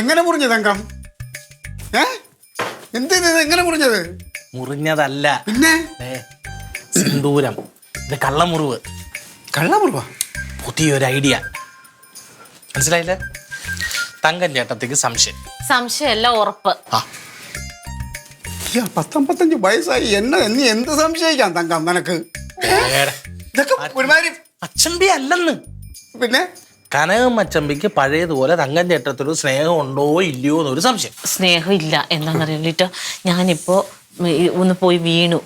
എങ്ങനെ മുറിഞ്ഞു തങ്കം? എന്ത് എങ്ങനെ മുറിഞ്ഞത്? മുറിഞ്ഞതല്ല, പിന്നെ സിന്ദൂരം. ഇത് കള്ളമുറിവ്. കള്ളമുറിവാ? പുതിയൊരു ഐഡിയ മനസ്സിലായില്ലേ? തങ്കൻ ചേട്ടത്തേക്ക് സംശയമല്ല, ഉറപ്പ്. 19 വയസ്സായി നീ എന്ത് സംശയിക്കാം തങ്കം? നിനക്ക് ഇതൊക്കെ ഒരുമാതിരി അച്ചമ്പി അല്ലെന്ന്. പിന്നെ കനകമ്മച്ചമ്പിക്ക് പഴയതുപോലെ തങ്കൻ ചേട്ടത്തിലൊരു സ്നേഹം ഉണ്ടോ ഇല്ലയോ എന്നൊരു സംശയം. സ്നേഹം ഇല്ല എന്താണെന്നറിയില്ല. ഞാനിപ്പോ ഒന്ന് പോയി വീണു.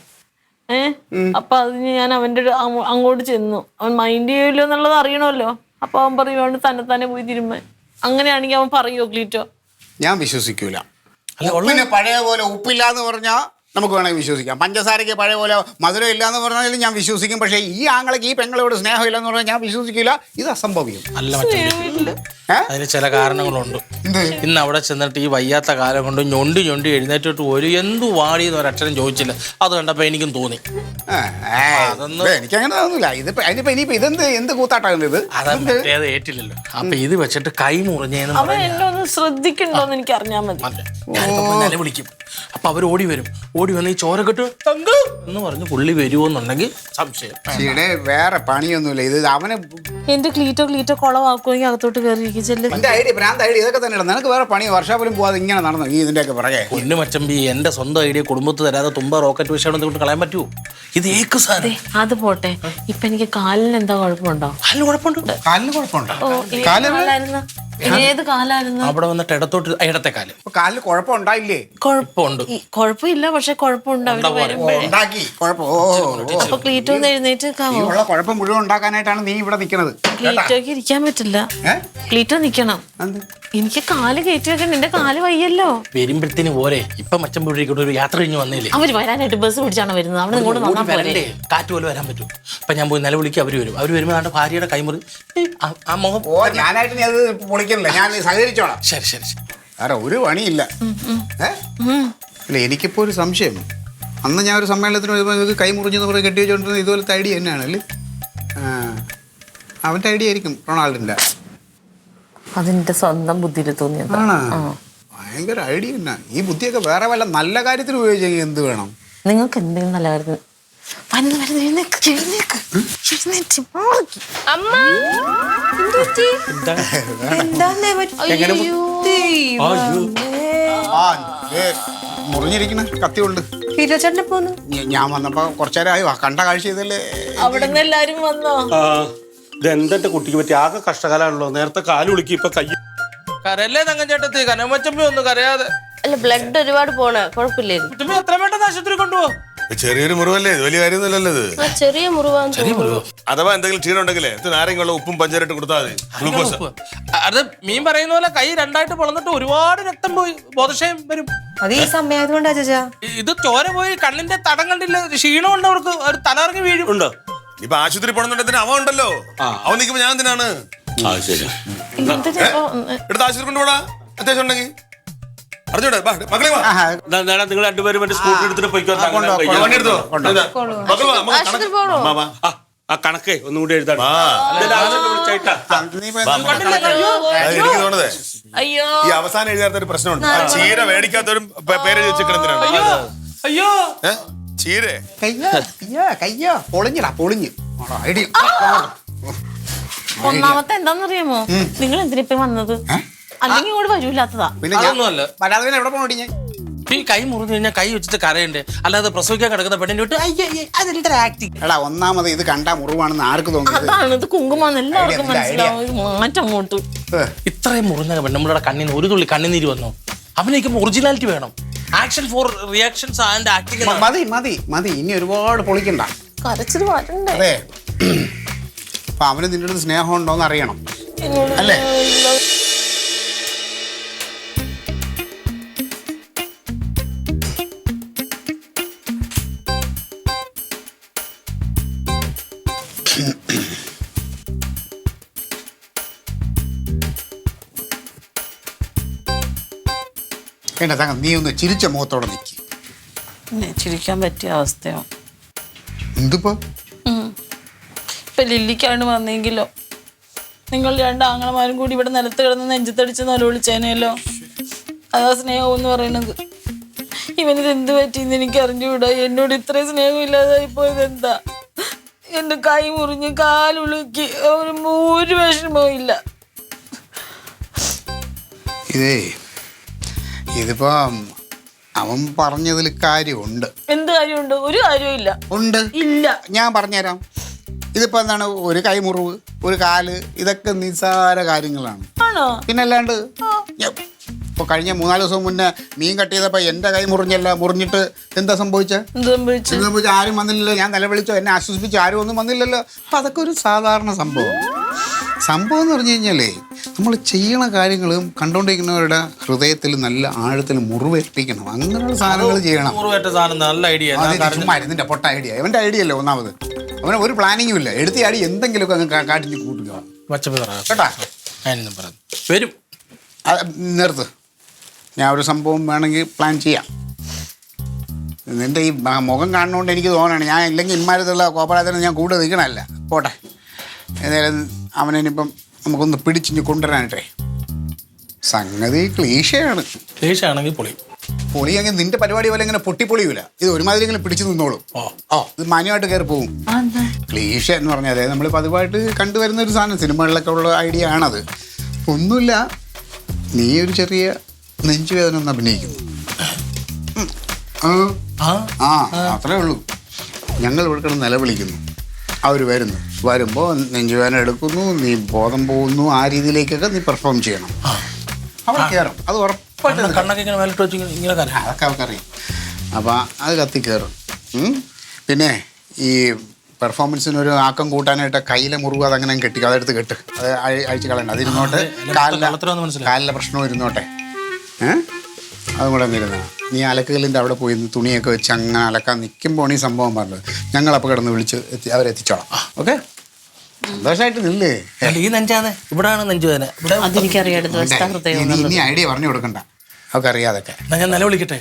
അപ്പൊ അതിന് ഞാൻ അവന്റെ അങ്ങോട്ട് ചെന്നു. അവൻ മൈൻഡ് ചെയ്യൂല്ലോ എന്നുള്ളത് അറിയണമല്ലോ. അപ്പൊ അവൻ പറയുവാണ് തന്നെ പോയി തിരുമ്മാൻ. അങ്ങനെയാണെങ്കിൽ അവൻ പറയോ ക്ലീറ്റോ? ഞാൻ വിശ്വസിക്കൂല. പിന്നെ പഴയ പോലെ ഉപ്പില്ലാന്ന് പറഞ്ഞാ നമുക്ക് വേണമെങ്കിൽ വിശ്വസിക്കാം. പഞ്ചസാരയ്ക്ക് പഴയ പോലെ മധുരം ഇല്ലാന്ന് പറഞ്ഞാലും ഞാൻ വിശ്വസിക്കും. പക്ഷേ ഈ ആങ്ങളേക്ക് ഈ പെങ്ങളോട് സ്നേഹം ഇല്ലെന്ന് പറഞ്ഞാൽ ഞാൻ വിശ്വസിക്കില്ല. ഇത് അസംഭവ്യം. അല്ല, അതിന് ചില കാരണങ്ങളുണ്ട്. ഇന്ന് അവിടെ ചെന്നിട്ട് ഈ വയ്യാത്ത കാലം കൊണ്ട് ഞൊണ്ടി എഴുന്നേറ്റിട്ട് എന്തു വാടി എന്ന് ഒരക്ഷരം ചോദിച്ചില്ല. അത് കണ്ടപ്പോ എനിക്കും തോന്നി. എനിക്കങ്ങനെ തോന്നുന്നില്ല. ഇതിപ്പോ അതിനിപ്പോ ഇനിയിപ്പോ എന്ത് കൂത്താട്ടാകുന്നത്? അതേത് ഏറ്റില്ലല്ലോ. അപ്പൊ ഇത് വെച്ചിട്ട് കൈ മുറിഞ്ഞേന്ന് അവൻ എന്നെ ഒന്ന് ശ്രദ്ധിക്കണ്ടോന്ന് എനിക്ക് അറിഞ്ഞാൽ മതി. നില വിളിക്കും. അപ്പൊ അവർ ഓടി വരും. ഓടി വന്ന് ഈ ചോര കെട്ട് എന്ന് പറഞ്ഞ് പുള്ളി വരുമോന്നുണ്ടെങ്കിൽ സംശയം. വേറെ പണിയൊന്നുമില്ല. ഇത് അവന് എന്റെ ക്ലീറ്റോ കുളവാക്കുമെങ്കിൽ അകത്തോട്ട് കയറിയിരിക്കും. ഇതൊക്കെ തന്നെ. നിനക്ക് വേറെ പണി വർഷാപോലും പോവാതെ ഇങ്ങനെ നടന്നു ഈ ഇതിന്റെയൊക്കെ പുറകെ. പൊന്നു മച്ചമ്പി, എന്റെ സ്വന്തം ഐഡിയ കുടുംബത്ത് തരാതെ തുമ്പ റോക്കറ്റ് വിഷയം കൊണ്ട് കളയാൻ പറ്റുമോ? ഇത് ഏക്ക് സാധനം. അത് പോട്ടെ, ഇപ്പൊ എനിക്ക് കാലിന് എന്താ കുഴപ്പമുണ്ടോ? കാലിന് കുഴപ്പമുണ്ടോ? ഏത് കാലായിരുന്നു? അവിടെ വന്നിട്ട് ഇടത്തോട്ട് ഇടത്തെ കാല്. കാലിന് കുഴപ്പമുണ്ടായില്ലേ? കുഴപ്പമുണ്ട്. കുഴപ്പമില്ല, പക്ഷെ കുഴപ്പമുണ്ട്. അപ്പൊ ക്ലീറ്റോ എഴുന്നേറ്റ് കുഴപ്പം മുഴുവൻ ഉണ്ടാക്കാനായിട്ടാണ് നീ ഇവിടെ നിൽക്കുന്നത്. ക്ലീറ്റോക്ക് ഇരിക്കാൻ പറ്റില്ല. ക്ലീറ്റോ നിക്കണം. എനിക്ക് കാല് കയറ്റി വെക്കാൻ. എന്റെ കാല് വയ്യല്ലോ. വരുമ്പഴത്തേന് പോരെ. ഇപ്പൊ മച്ചമ്പൂരിക്കൂടെ ഒരു യാത്ര കഴിഞ്ഞ് വന്നില്ലേ? അവര് വരാനായിട്ട് ബസ് പിടിച്ചാണ് വരുന്നത്. അവിടെ ഇങ്ങോട്ട് വന്നാൽ പോരെ. കാറ്റ് പോലെ വരാൻ പറ്റും. അപ്പൊ ഞാൻ പോയി നിലവിളിക്ക് അവര് വരും. അവര് വരുമ്പോ അവന്റെ ഭാര്യയുടെ കൈമുറി ആ മുഖം. ഞാനായിട്ട് നീ അത് പൊളിക്കണില്ല. ഞാൻ സഹകരിച്ചോളാം. ശരി. വേറെ ഒരു പണിയില്ല. അല്ല, എനിക്കിപ്പോ ഒരു സംശയം. അന്ന് ഞാൻ ഒരു സമ്മേളനത്തിന് വരുമ്പോൾ കൈ മുറിഞ്ഞെന്ന് പറഞ്ഞ് കെട്ടി വെച്ചോണ്ടിരുന്നത് ഇതുപോലത്തെ ഐഡിയ തന്നെയാണല്ലേ? അവന്റെ ഐഡിയ ആയിരിക്കും, റൊണാൾഡിന്റെ. അതിന്റെ സ്വന്തം ബുദ്ധിയിൽ തോന്നിയതാണ്. ഭയങ്കര ഐഡിയ തന്നെ. ഈ ബുദ്ധിയൊക്കെ വേറെ വല്ല നല്ല കാര്യത്തിന് ഉപയോഗിച്ചെങ്കിൽ എന്ത് വേണം? നിങ്ങൾക്ക് എന്തെങ്കിലും നല്ല കാര്യത്തിന് അമ്മ എന്താന്നേ ആ മുറിഞ്ഞിരിക്കണ കത്തി കൊണ്ട് പീറ്റർചേട്ടനെ പോന്നു. ഞാൻ വന്നപ്പോ കുറച്ചേരമായി കണ്ട കാഴ്ച ചെയ്തല്ലേ. അവിടെ നിന്ന് എല്ലാരും വന്നോ? ഇതെന്തെന്റെ കുട്ടിക്ക് പറ്റി ആകെ കഷ്ടകാലാണല്ലോ. നേരത്തെ കാല് വിളിക്കും, ഇപ്പൊ കൈ. കരയല്ലേ തങ്കച്ചേട്ടത്തി, കനമച്ചമ്മ ഒന്നും കരയാതെ. അല്ല ബ്ലഡ് ഒരുപാട് പോണ കുഴപ്പമില്ലായിരുന്നു. ചുമ്മ എത്ര പെട്ടെന്ന് ആശുപത്രി കൊണ്ടുപോകും. ചെറിയൊരു മുറിവല്ലേ, ഇത് വലിയ കാര്യമൊന്നുമല്ലല്ലോ ഇത്. ചെറിയ മുറിവാന്ന് തോന്നുന്നു. അഥവാ എന്തെങ്കിലും ക്ഷീണം ഉണ്ടെങ്കിലേ നാരങ്ങളുള്ള ഉപ്പും പഞ്ചാരട്ട് കൊടുത്താൽ മതി. ഗ്ലൂക്കോസ്. അത് മീൻ പറയുന്ന പോലെ കൈ രണ്ടായിട്ട് പൊളന്നിട്ട് ഒരുപാട് രക്തം പോയി ബോധക്ഷയം വരും. അത് ഈ സമയത്തുകൊണ്ടാ ചേച്ചാ. ഇത് ചോര പോയി കണ്ണിന്റെ തടം കണ്ടില്ല, ക്ഷീണം ഉണ്ട് അവർക്ക്, ഒരു തലറങ്ങി വീഴും. ഉണ്ടോ? ഇപ്പൊ ആശുപത്രി പോണെന്നുണ്ടെങ്കിൽ അവൻ ഉണ്ടല്ലോ, അവൻ നിൽക്കുമ്പോ ഞാൻ എന്തിനാണ് എടുത്ത് ആശുപത്രി കൊണ്ടുപോടാ അത്യാവശ്യം ഉണ്ടെങ്കിൽ. അറിഞ്ഞോട്ടെ മക്കളെ വാ. നിങ്ങൾ രണ്ടുപേരും മറ്റേ സ്കൂട്ടർ എടുത്തിട്ട് പോയിക്കോ. വണ്ടി എടുത്തോ. മക്കൾ വാ, നമുക്ക് ആശുപത്രി പോണോ? വാ, വാ. ആ കണക്കേ ഒന്നും കൂടി എഴുതാം. എനിക്ക് തോന്നുന്നതേ അയ്യോ ഈ അവസാനം എഴുതാത്ത ഒരു പ്രശ്നമുണ്ട്. ആ ചീര മേടിക്കാത്തവരും പേര് വെച്ചിരിക്കണെന്തിനാണ്? അയ്യോ ചീര കയ്യോ പൊളിഞ്ഞിടാ പൊളിഞ്ഞ് ഐഡിയ. ഒന്നാമത്തെ എന്താന്നറിയാമോ, നിങ്ങൾ എന്തിനിപ്പ വന്നത്? അല്ലെങ്കിൽ ഇങ്ങോട്ട് വരൂല്ലാത്തതാ. പിന്നെ അതൊന്നുമല്ല. വരാതെ എവിടെ പോകണ്ടി ഞാൻ? ഈ കൈ മുറിഞ്ഞു കഴിഞ്ഞാൽ കൈ വെച്ചിട്ട് കരയുണ്ട്, അല്ലാതെ പ്രസവിക്കാൻ കിടക്കുന്ന പെണ്ണിന്റെ വിട്ട് അതെന്താ ആക്ടിങ്. എടാ ഒന്നാമത് ഇത് കണ്ടാ മുറിവാണെന്ന് ആർക്ക് തോന്നുന്നത്? അതാണ് ഇത് കുങ്കുമാന്ന് എല്ലാവർക്കും മനസ്സിലാവും. ഇത് മാറ്റം അങ്ങോട്ട്. ഇത്രയും മുറിഞ്ഞ പെണ്ണുമ്പളുടെ കണ്ണിന് ഒരു തുള്ളി കണ്ണിനീര് വന്നു. അവനേക്കും ഒറിജിനാലിറ്റി വേണം. Action for reactions and acting. മതി മതി മതി, ഇനി ഒരുപാട് പൊളിക്കണ്ട. കരച്ചിൽ മാറ്റണ്ടേ? അതെ, അപ്പൊ അവന് നിന്റെ അടുത്ത് സ്നേഹം ഉണ്ടോന്ന് അറിയണം അല്ലേ? വേണ്ട തങ്ക, നീ ഒന്ന് ചിരിച്ച മുഖത്തോടെ നിൽക്കി. ചിരിക്കാൻ പറ്റിയ അവസ്ഥയോ? എന്തിപ്പോ ഇപ്പൊ ലില്ലിക്കാണ്ട് വന്നെങ്കിലോ, നിങ്ങൾ രണ്ട് ആങ്ങളമാരും കൂടി ഇവിടെ നിലത്ത് കിടന്ന് നെഞ്ചത്തടിച്ച് നിലവിളിച്ചേനല്ലോ. അതാ സ്നേഹം എന്ന് പറയുന്നത്. ഇവനിത് എന്ത് പറ്റിയെന്ന് എനിക്ക് അറിഞ്ഞുകൂടാ. എന്നോട് ഇത്രയും സ്നേഹം ഇല്ലാതായി പോയത് എന്താ? എന്റെ കൈ മുറിഞ്ഞ് കാലുളുക്കി ഒരു വിഷമവും ഇല്ല. ഇതിപ്പോ അവൻ പറഞ്ഞതിൽ കാര്യമുണ്ട്. എന്ത് കാര്യമുണ്ട്? ഒരു കാര്യവും ഇല്ല. ഉണ്ട് ഇല്ല. ഞാൻ പറഞ്ഞുതരാം. ഇതിപ്പോ എന്താണ്, ഒരു കൈ മുറിവ്, ഒരു കാല്, ഇതൊക്കെ നിസ്സാര കാര്യങ്ങളാണ്. ആണോ? പിന്നെ അല്ലാണ്ട് ഇപ്പൊ കഴിഞ്ഞ 3-4 ദിവസം മുന്നേ മീൻ കട്ട് ചെയ്തപ്പോ എന്റെ കൈ മുറിഞ്ഞല്ല. മുറിഞ്ഞിട്ട് എന്താ സംഭവിച്ച? ആരും വന്നില്ലല്ലോ. ഞാൻ നിലവിളിച്ചോ, എന്നെ ആശ്വസിപ്പിച്ചോ, ആരും ഒന്നും വന്നില്ലല്ലോ. അപ്പൊ അതൊക്കെ ഒരു സാധാരണ സംഭവം എന്ന് പറഞ്ഞു കഴിഞ്ഞാലേ, നമ്മൾ ചെയ്യണ കാര്യങ്ങളും കണ്ടോണ്ടിരിക്കുന്നവരുടെ ഹൃദയത്തിൽ നല്ല ആഴത്തിൽ മുറിവേൽപ്പിക്കണം. അങ്ങനെയുള്ള സാധനങ്ങൾ ചെയ്യണം. നല്ല ഐഡിയ. മരുന്നിന്റെ പൊട്ട ഐഡിയ. അവന്റെ ഐഡിയ അല്ലേ ഒന്നാമത്. അവന് ഒരു പ്ലാനിങ്ങും ഇല്ല. എടുത്തിയാടി എന്തെങ്കിലുമൊക്കെ അങ്ങ് കാട്ടിന് കൂട്ടുക കേട്ടാ. വരും. നിർത്ത്. ഞാൻ ഒരു സംഭവം വേണമെങ്കിൽ പ്ലാൻ ചെയ്യാം. നിന്റെ ഈ മുഖം കാണുന്നതുകൊണ്ട് എനിക്ക് തോന്നണം, ഞാൻ ഇല്ലെങ്കിൽ ഇന്മാരത്തുള്ള കോപ്പറാത്തിന് ഞാൻ കൂടെ നിൽക്കണമല്ല. പോട്ടെ, ഏതായാലും അവനിപ്പം നമുക്കൊന്ന് പിടിച്ചിഞ്ഞ് കൊണ്ടുവരാനായിട്ടേ. സംഗതി ക്ലീശയാണ്. ക്ലീശയാണെങ്കിൽ പൊളിയെങ്കിൽ നിന്റെ പരിപാടി പോലെ ഇങ്ങനെ പൊട്ടിപ്പൊളിയൂല. ഇത് ഒരുമാതിരി ഇങ്ങനെ പിടിച്ചു നിന്നോളും. ഇത് മാന്യമായിട്ട് കയറി പോകും. ക്ലീശ എന്ന് പറഞ്ഞാൽ നമ്മൾ പതിവായിട്ട് കണ്ടുവരുന്ന ഒരു സാധനം, സിനിമകളിലൊക്കെ ഉള്ള ഐഡിയ ആണത്. ഒന്നുമില്ല, നീ ഒരു ചെറിയ നെഞ്ചുവേദന ഒന്ന് അഭിനയിക്കുന്നു. അത്രേ ഉള്ളൂ. ഞങ്ങൾ ഇവിടെ കിടന്ന് നിലവിളിക്കുന്നു, അവർ വരുമ്പോൾ നെഞ്ചുവേദന എടുക്കുന്നു, നീ ബോധം പോകുന്നു. ആ രീതിയിലേക്കൊക്കെ നീ പെർഫോം ചെയ്യണം. അവിടെ കയറും. അത് ഉറപ്പായിട്ട് അതൊക്കെ അവർക്കറിയാം. അപ്പം അത് കത്തി കയറും. പിന്നെ ഈ പെർഫോമൻസിന് ഒരു ആക്കം കൂട്ടാനായിട്ട് കയ്യിലെ മുറിവ് അതങ്ങനെ കെട്ടിക്കും. അതെടുത്ത് കെട്ട്, അത് അഴിച്ച് കളയണ്ട. അതിരുന്നോട്ടെ. കാലിലെ പ്രശ്നവും ഇരുന്നോട്ടെ. അതും കൂടെ ഇരുന്ന നീ അലക്കുകല്ലിൻ്റെ അവിടെ പോയി തുണിയൊക്കെ വെച്ച് അങ്ങനെ അലക്കാൻ നിൽക്കുമ്പോൾ ഈ സംഭവം പറഞ്ഞത് ഞങ്ങളപ്പോൾ കിടന്ന് വിളിച്ച് അവരെത്തിച്ചോളാം. ഓക്കെ, സന്തോഷമായിട്ട് നില്ലേ. ഈ നെഞ്ചാണ് ഇവിടാണ് നെഞ്ചുവേദന. ഇനി ഐഡിയ പറഞ്ഞു കൊടുക്കണ്ട, അവർക്ക് അറിയാതൊക്കെ. ഞാൻ നിലവിളിക്കട്ടെ.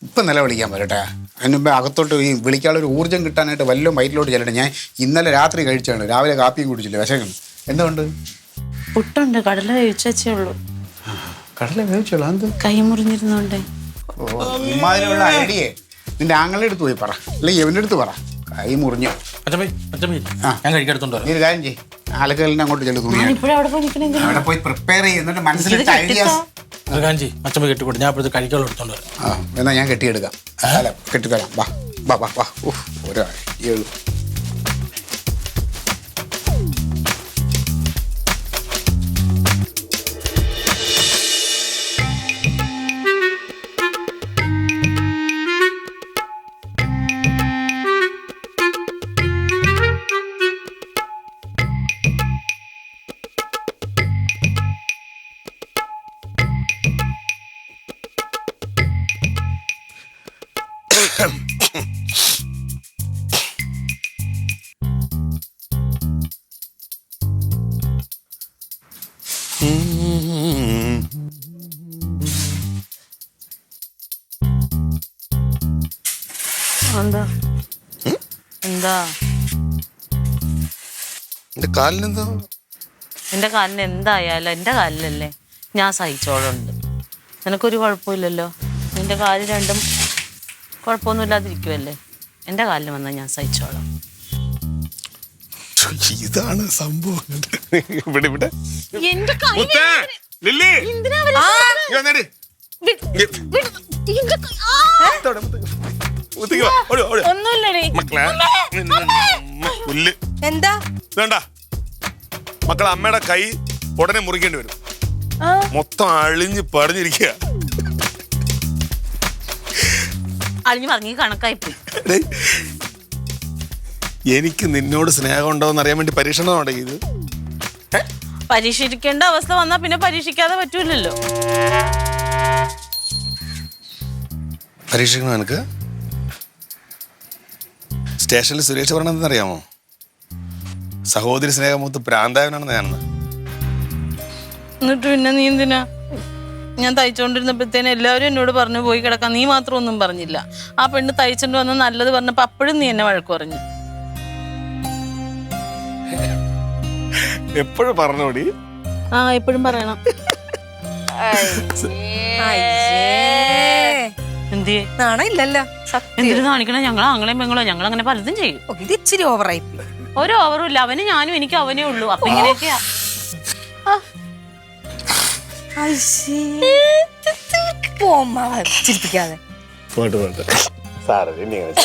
ഇപ്പം നിലവിളിക്കാൻ വരട്ടെ. അതിന് മുമ്പേ അകത്തോട്ട് ഈ വിളിക്കാനുള്ളൊരു ഊർജ്ജം കിട്ടാനായിട്ട് വല്ലതും വയറ്റിലോട്ട് ചെല്ലട്ടെ. ഞാൻ ഇന്നലെ രാത്രി കഴിച്ചാണ്, രാവിലെ കാപ്പിയും കുടിച്ചില്ല. വിശക്കണം. എന്തുകൊണ്ട്? പുട്ടുണ്ട്, കടല കഴിച്ചേ ഉള്ളൂ. കടല വേവിച്ചോളാം എന്ത് കൈ മുറിഞ്ഞിരുന്നോണ്ടേ. ഇമാതിരിയുള്ള ഐഡിയേ നിന്റെ ആങ്ങളുടെ അടുത്ത് പോയി പറ, അല്ലെ ഇവന്റെ അടുത്ത് പറ. കൈ മുറിഞ്ഞു. അച്ഛമ്മ ഞാൻ കഴിക്കെടുത്തോണ്ട് നീ ഒരു കാര്യം ചെയ്യ്, ആലക്കലിനെ അങ്ങോട്ട് ചെല്ലു തുണി ഇപ്പോഴും അവിടെ പോയി നിൽക്കണേ. അവിടെ പോയി പ്രിപ്പയർ ചെയ്യുന്നുണ്ട് മനസ്സിലിട്ട് ഐഡിയാസ്. കാഞ്ചി അച്ഛമ്മ കെട്ടിക്കൂടെ, ഞാൻ അപ്പോഴത്തെ കഴിക്കാനുള്ള എടുത്തോണ്ട് വരാം. ആ എന്നാ ഞാൻ കെട്ടിയെടുക്കാം. അല്ല കെട്ടിത്തരാം. വാ വാ വാ വാ. ഒരു 7 എന്താ എന്താ എന്റെ കാലിനെന്തോ എന്റെ കാലിന് എന്തായാലും എന്റെ കാലിലല്ലേ, ഞാൻ സഹിച്ചോളുണ്ട്. നിനക്കൊരു കുഴപ്പമില്ലല്ലോ, നിന്റെ കാല് രണ്ടും കുഴപ്പമൊന്നും ഇല്ലാതിരിക്കുമല്ലേ. എന്റെ കാലിന് വന്നാൽ ഞാൻ സഹിച്ചോളാം. ഇതാണ് സംഭവം. ഇവിടെ ഇവിടെ എന്റെ കൈ മുത്തേ, ലില്ലി, എന്തിനാ ഇങ്ങ് വന്നേടി. ഇതോടെ മുത്തേ. മുത്തേക്ക് വാ, ഓടി, ഓടി. ഒന്നുമില്ലടേ. മക്കളെ പുല്ല് എന്താ വേണ്ട മക്കളെ, അമ്മയുടെ കൈ ഉടനെ മുറിക്കേണ്ടി വരും. മൊത്തം അളിഞ്ഞ് പറിഞ്ഞിരിക്കുക. അളിഞ്ഞു പറഞ്ഞു കണക്കായി പോയി. എനിക്ക് നിന്നോട് സ്നേഹം ഉണ്ടോന്ന് അറിയാൻ വേണ്ടി പരീക്ഷണമാണ് ഇത്. പരീക്ഷിക്കേണ്ട അവസ്ഥ വന്നാ പിന്നെ പരീക്ഷിക്കാതെ പറ്റൂലല്ലോ. പരീക്ഷിക്കണോ എനിക്ക്? സ്റ്റേഷനിൽ സുരേഷ് പറഞ്ഞത് അറിയാമോ? സഹോദരി സ്നേഹമൂത്ത് പ്രാന്തായവനാണെന്ന് ഞാനെന്ന്. എന്നിട്ട് പിന്നെ നീ എന്തിനാ? ഞാൻ തയ്ച്ചോണ്ടിരുന്നപ്പോഴത്തേനും എല്ലാവരും എന്നോട് പറഞ്ഞു പോയി കിടക്കാൻ, നീ മാത്രം ഒന്നും പറഞ്ഞില്ല. ആ പെണ്ണ് തയ്ച്ചോണ്ട് വന്ന് നല്ലത് പറഞ്ഞപ്പോ അപ്പോഴും നീ എന്നെ വഴക്ക് പറഞ്ഞു. എപ്പോഴും പറഞ്ഞോടി. ആ എപ്പോഴും പറയണം. എന്തിയെ നാണയില്ലല്ലോ. എന്തിനു കാണിക്കണേ? ഞങ്ങൾ ആങ്ങളെയും പെങ്ങളോ ഞങ്ങൾ അങ്ങനെ പലതും ചെയ്യും. ഇത് ഇച്ചിരി ഓവറായി. ഒരു ഓവറും ഇല്ല. അവന് ഞാനും എനിക്ക് അവനേ ഉള്ളൂ. അപ്പൊ ഇങ്ങനെയൊക്കെയാ. ചിരിപ്പിക്കാതെ പോട്ട് പോട്ട് സാറേ ഇനി അങ്ങനെ